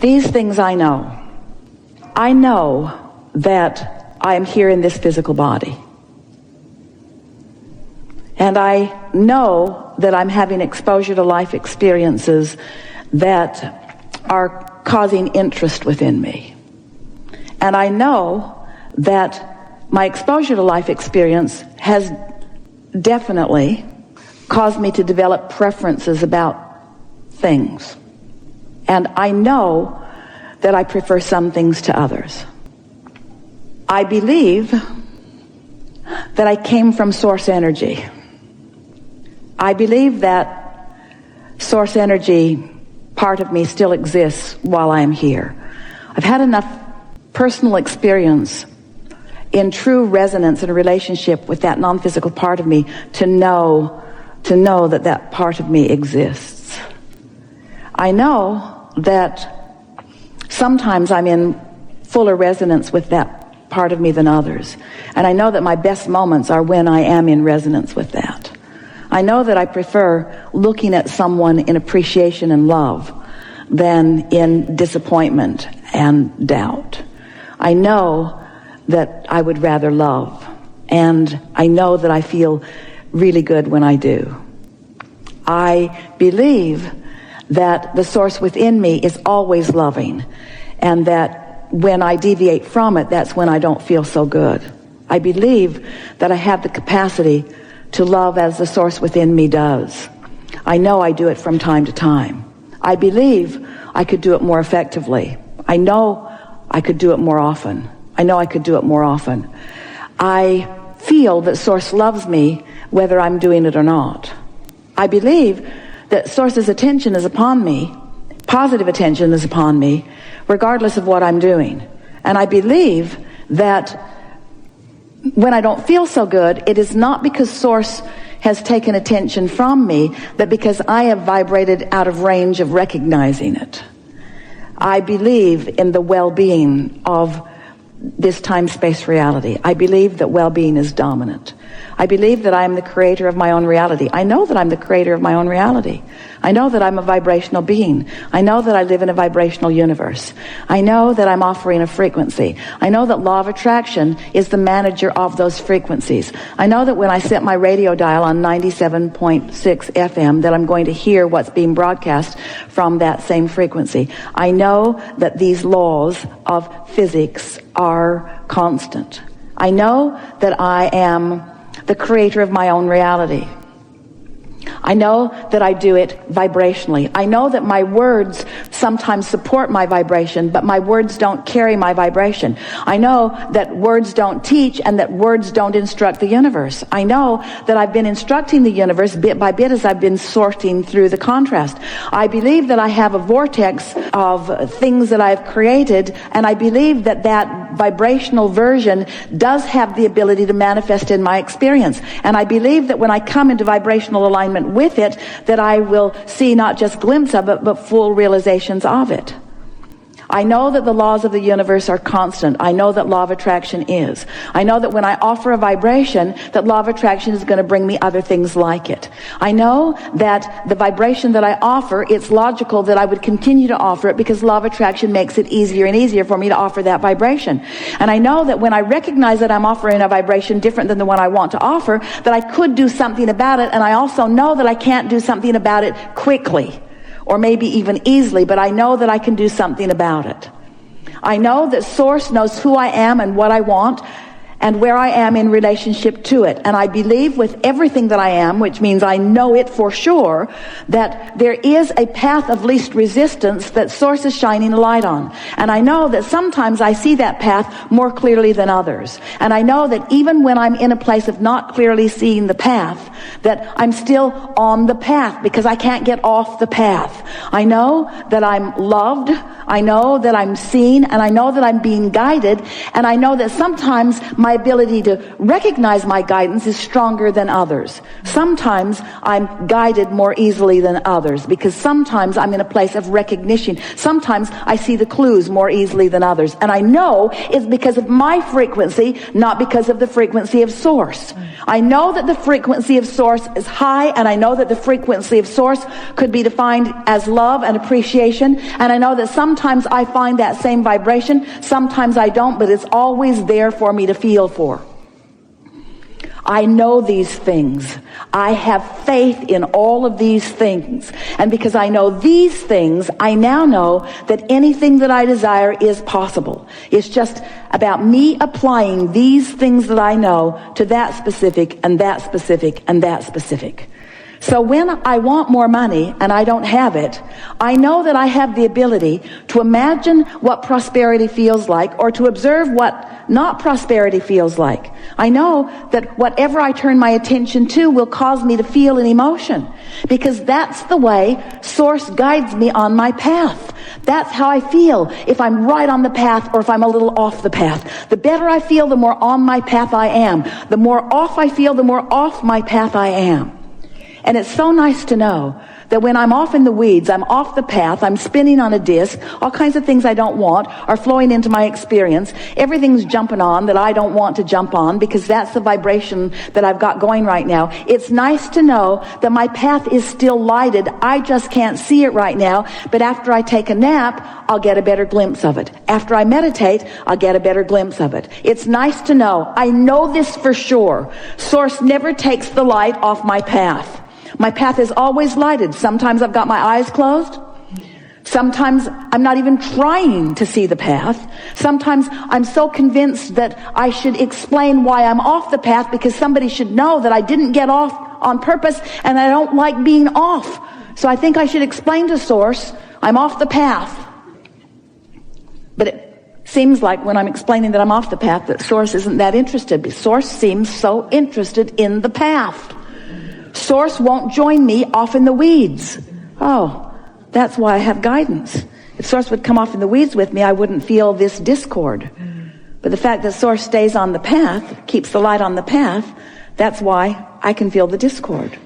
These things I know. I know that I am here in this physical body. And I know that I'm having exposure to life experiences that are causing interest within me. And I know that my exposure to life experience has definitely caused me to develop preferences about things. And I know that I prefer some things to others. I believe that I came from source energy. I believe that source energy part of me still exists while I am here. I've had enough personal experience in true resonance and a relationship with that non-physical part of me to know that that part of me exists. I know that sometimes I'm in fuller resonance with that part of me than others. And I know that my best moments are when I am in resonance with that. I know that I prefer looking at someone in appreciation and love than in disappointment and doubt. I know that I would rather love, and I know that I feel really good when I do. I believe that the source within me is always loving, and that when I deviate from it, that's when I don't feel so good. I believe that I have the capacity to love as the source within me does. I know I do it from time to time. I believe I could do it more effectively. I know I could do it more often. I know I could do it more often. I feel that Source loves me whether I'm doing it or not. I believe that Source's attention is upon me, positive attention is upon me, regardless of what I'm doing. And I believe that when I don't feel so good, it is not because Source has taken attention from me, but because I have vibrated out of range of recognizing it. I believe in the well-being of this time-space reality. I believe that well-being is dominant. I believe that I am the creator of my own reality. I know that I'm the creator of my own reality. I know that I'm a vibrational being. I know that I live in a vibrational universe. I know that I'm offering a frequency. I know that law of attraction is the manager of those frequencies. I know that when I set my radio dial on 97.6 FM that I'm going to hear what's being broadcast from that same frequency. I know that these laws of physics are constant. I know that I am the creator of my own reality. I know that I do it vibrationally. I know that my words sometimes support my vibration, but my words don't carry my vibration. I know that words don't teach and that words don't instruct the universe. I know that I've been instructing the universe bit by bit as I've been sorting through the contrast. I believe that I have a vortex of things that I've created, and I believe that that vibrational version does have the ability to manifest in my experience. And I believe that when I come into vibrational alignment with it, that I will see not just glimpses of it, but full realizations of it. I know that the laws of the universe are constant. I know that law of attraction is. I know that when I offer a vibration, that law of attraction is going to bring me other things like it. I know that the vibration that I offer, it's logical that I would continue to offer it because law of attraction makes it easier and easier for me to offer that vibration. And I know that when I recognize that I'm offering a vibration different than the one I want to offer, that I could do something about it. And I also know that I can't do something about it quickly, or maybe even easily, but I know that I can do something about it. I know that Source knows who I am and what I want and where I am in relationship to it. And I believe with everything that I am, which means I know it for sure, that there is a path of least resistance that Source is shining a light on. And I know that sometimes I see that path more clearly than others. And I know that even when I'm in a place of not clearly seeing the path, that I'm still on the path because I can't get off the path. I know that I'm loved. I know that I'm seen, and I know that I'm being guided. And I know that sometimes my ability to recognize my guidance is stronger than others. Sometimes I'm guided more easily than others because sometimes I'm in a place of recognition. Sometimes I see the clues more easily than others. And I know it's because of my frequency, not because of the frequency of Source. I know that the frequency of Source is high, and I know that the frequency of Source could be defined as love and appreciation. And I know that sometimes sometimes I find that same vibration, sometimes I don't, but it's always there for me to feel for. I know these things. I have faith in all of these things. And because I know these things, I now know that anything that I desire is possible. It's just about me applying these things that I know to that specific and that specific and that specific. So when I want more money and I don't have it, I know that I have the ability to imagine what prosperity feels like, or to observe what not prosperity feels like. I know that whatever I turn my attention to will cause me to feel an emotion, because that's the way Source guides me on my path. That's how I feel if I'm right on the path or if I'm a little off the path. The better I feel, the more on my path I am. The more off I feel, the more off my path I am. And it's so nice to know that when I'm off in the weeds, I'm off the path, I'm spinning on a disc, all kinds of things I don't want are flowing into my experience. Everything's jumping on that I don't want to jump on, because that's the vibration that I've got going right now. It's nice to know that my path is still lighted. I just can't see it right now. But after I take a nap, I'll get a better glimpse of it. After I meditate, I'll get a better glimpse of it. It's nice to know. I know this for sure. Source never takes the light off my path. My path is always lighted. Sometimes I've got my eyes closed. Sometimes I'm not even trying to see the path. Sometimes I'm so convinced that I should explain why I'm off the path, because somebody should know that I didn't get off on purpose and I don't like being off. So I think I should explain to Source I'm off the path. But it seems like when I'm explaining that I'm off the path, that Source isn't that interested. Source seems so interested in the path. Source won't join me off in the weeds. Oh, that's why I have guidance. If Source would come off in the weeds with me, I wouldn't feel this discord. But the fact that Source stays on the path, keeps the light on the path, that's why I can feel the discord.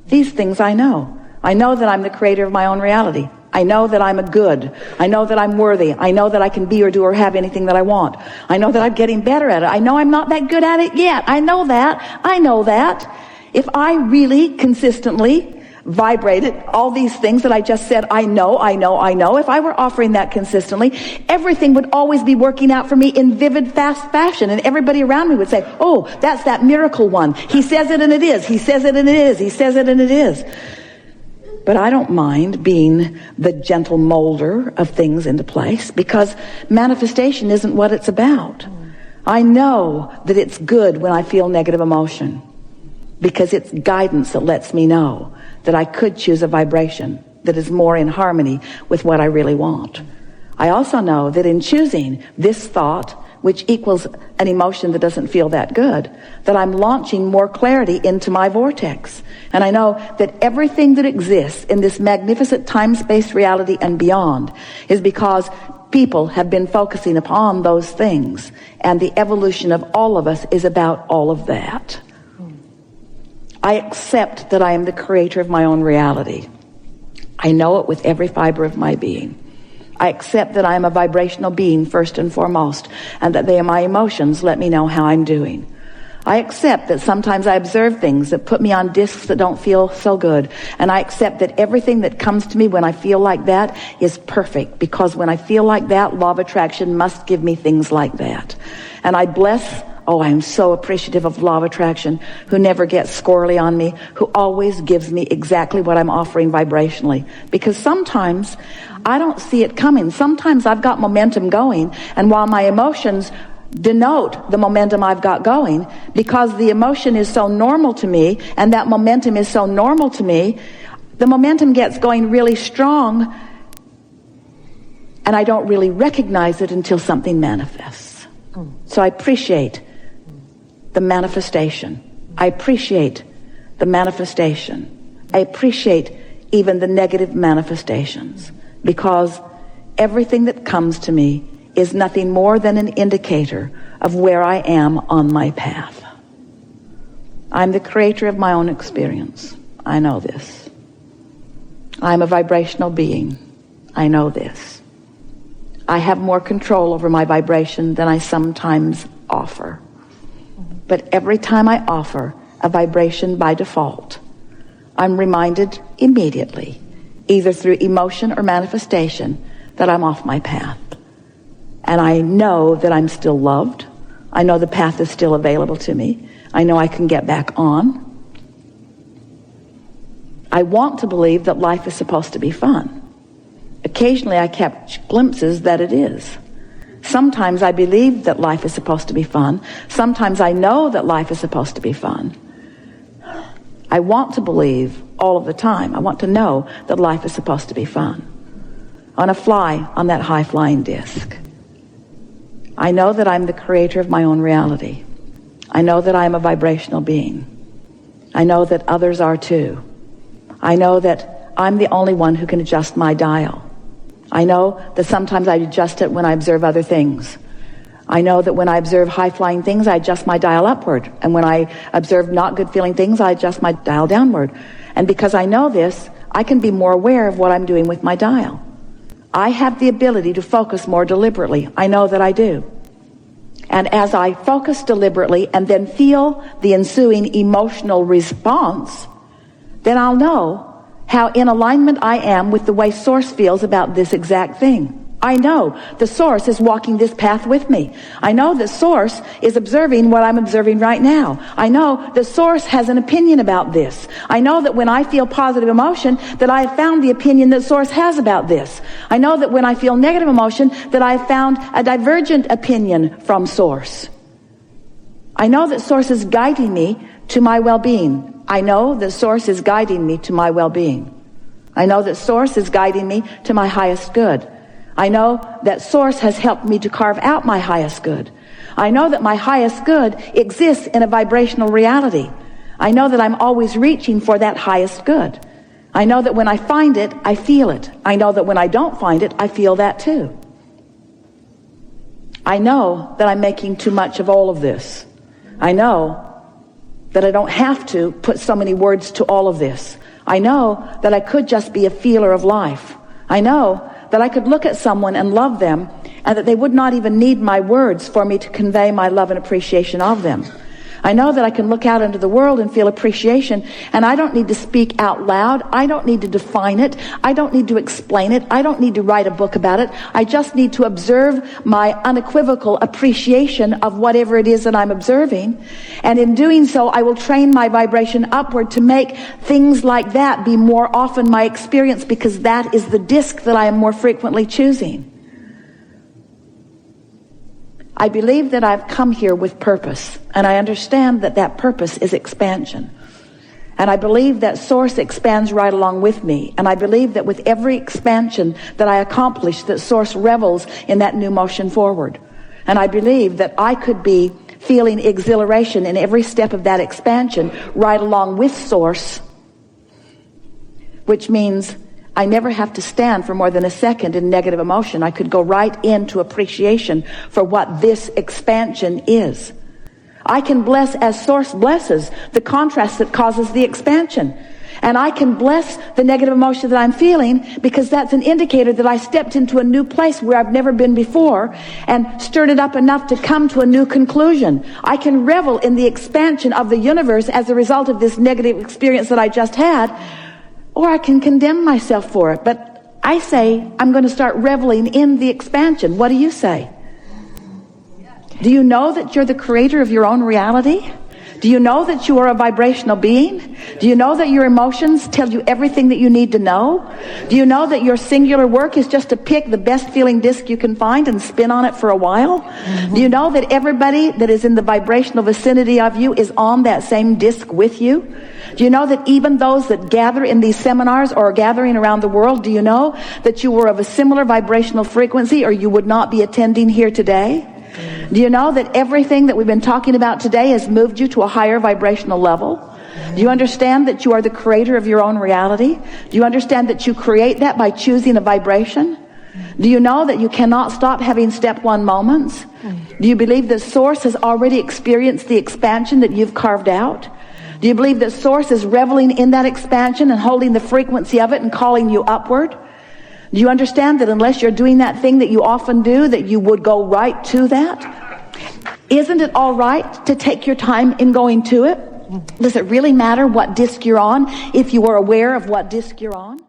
These things I know. I know that I'm the creator of my own reality. I know that I'm a good. I know that I'm worthy. I know that I can be or do or have anything that I want. I know that I'm getting better at it. I know I'm not that good at it yet. I know that. I know that. If I really consistently vibrated all these things that I just said, I know, if I were offering that consistently, everything would always be working out for me in vivid, fast fashion. And everybody around me would say, oh, that's that miracle one. He says it and it is. He says it and it is. He says it and it is. But I don't mind being the gentle molder of things into place, because manifestation isn't what it's about. I know that it's good when I feel negative emotion, because it's guidance that lets me know that I could choose a vibration that is more in harmony with what I really want. I also know that in choosing this thought, which equals an emotion that doesn't feel that good, that I'm launching more clarity into my vortex. And I know that everything that exists in this magnificent time-space reality and beyond is because people have been focusing upon those things. And the evolution of all of us is about all of that. I accept that I am the creator of my own reality. I know it with every fiber of my being. I accept that I am a vibrational being first and foremost, and that my emotions let me know how I'm doing. I accept that sometimes I observe things that put me on discs that don't feel so good. And I accept that everything that comes to me when I feel like that is perfect, because when I feel like that, law of attraction must give me things like that. And I bless I'm so appreciative of law of attraction, who never gets squirrely on me, who always gives me exactly what I'm offering vibrationally. Because sometimes I don't see it coming. Sometimes I've got momentum going, and while my emotions denote the momentum I've got going, because the emotion is so normal to me, and that momentum is so normal to me, the momentum gets going really strong, and I don't really recognize it until something manifests. So I appreciate the manifestation. I appreciate the manifestation. I appreciate even the negative manifestations, because everything that comes to me is nothing more than an indicator of where I am on my path. I'm the creator of my own experience. I know this. I'm a vibrational being. I know this. I have more control over my vibration than I sometimes offer. But every time I offer a vibration by default, I'm reminded immediately, either through emotion or manifestation, that I'm off my path. And I know that I'm still loved. I know the path is still available to me. I know I can get back on. I want to believe that life is supposed to be fun. Occasionally I catch glimpses that it is. Sometimes I believe that life is supposed to be fun. Sometimes I know that life is supposed to be fun. I want to believe all of the time. I want to know that life is supposed to be fun. I want to fly on that high-flying disc. I know that I'm the creator of my own reality. I know that I am a vibrational being. I know that others are too. I know that I'm the only one who can adjust my dial. I know that sometimes I adjust it when I observe other things. I know that when I observe high-flying things, I adjust my dial upward. And when I observe not good-feeling things, I adjust my dial downward. And because I know this, I can be more aware of what I'm doing with my dial. I have the ability to focus more deliberately. I know that I do. And as I focus deliberately and then feel the ensuing emotional response, then I'll know how in alignment I am with the way Source feels about this exact thing. I know the Source is walking this path with me. I know that Source is observing what I'm observing right now. I know the Source has an opinion about this. I know that when I feel positive emotion, that I have found the opinion that Source has about this. I know that when I feel negative emotion, that I have found a divergent opinion from Source. I know that Source is guiding me to my well-being. I know that Source is guiding me to my well-being. I know that Source is guiding me to my highest good. I know that Source has helped me to carve out my highest good. I know that my highest good exists in a vibrational reality. I know that I'm always reaching for that highest good. I know that when I find it, I feel it. I know that when I don't find it, I feel that too. I know that I'm making too much of all of this. I know that I don't have to put so many words to all of this. I know that I could just be a feeler of life. I know that I could look at someone and love them, and that they would not even need my words for me to convey my love and appreciation of them. I know that I can look out into the world and feel appreciation, and I don't need to speak out loud. I don't need to define it. I don't need to explain it. I don't need to write a book about it. I just need to observe my unequivocal appreciation of whatever it is that I'm observing. And in doing so, I will train my vibration upward to make things like that be more often my experience, because that is the disc that I am more frequently choosing. I believe that I've come here with purpose, and I understand that that purpose is expansion. And I believe that Source expands right along with me, and I believe that with every expansion that I accomplish, that Source revels in that new motion forward. And I believe that I could be feeling exhilaration in every step of that expansion right along with Source, which means I never have to stand for more than a second in negative emotion. I could go right into appreciation for what this expansion is. I can bless as Source blesses the contrast that causes the expansion. And I can bless the negative emotion that I'm feeling, because that's an indicator that I stepped into a new place where I've never been before and stirred it up enough to come to a new conclusion. I can revel in the expansion of the universe as a result of this negative experience that I just had, or I can condemn myself for it. But I say I'm going to start reveling in the expansion. What do you say? Do you know that you're the creator of your own reality? Do you know that you are a vibrational being? Do you know that your emotions tell you everything that you need to know? Do you know that your singular work is just to pick the best feeling disc you can find and spin on it for a while? Do you know that everybody that is in the vibrational vicinity of you is on that same disc with you? Do you know that even those that gather in these seminars or are gathering around the world, do you know that you were of a similar vibrational frequency, or you would not be attending here today? Do you know that everything that we've been talking about today has moved you to a higher vibrational level? Do you understand that you are the creator of your own reality? Do you understand that you create that by choosing a vibration? Do you know that you cannot stop having step one moments? Do you believe that Source has already experienced the expansion that you've carved out? Do you believe that Source is reveling in that expansion and holding the frequency of it and calling you upward? Do you understand that unless you're doing that thing that you often do, that you would go right to that? Isn't it all right to take your time in going to it? Does it really matter what disc you're on if you are aware of what disc you're on?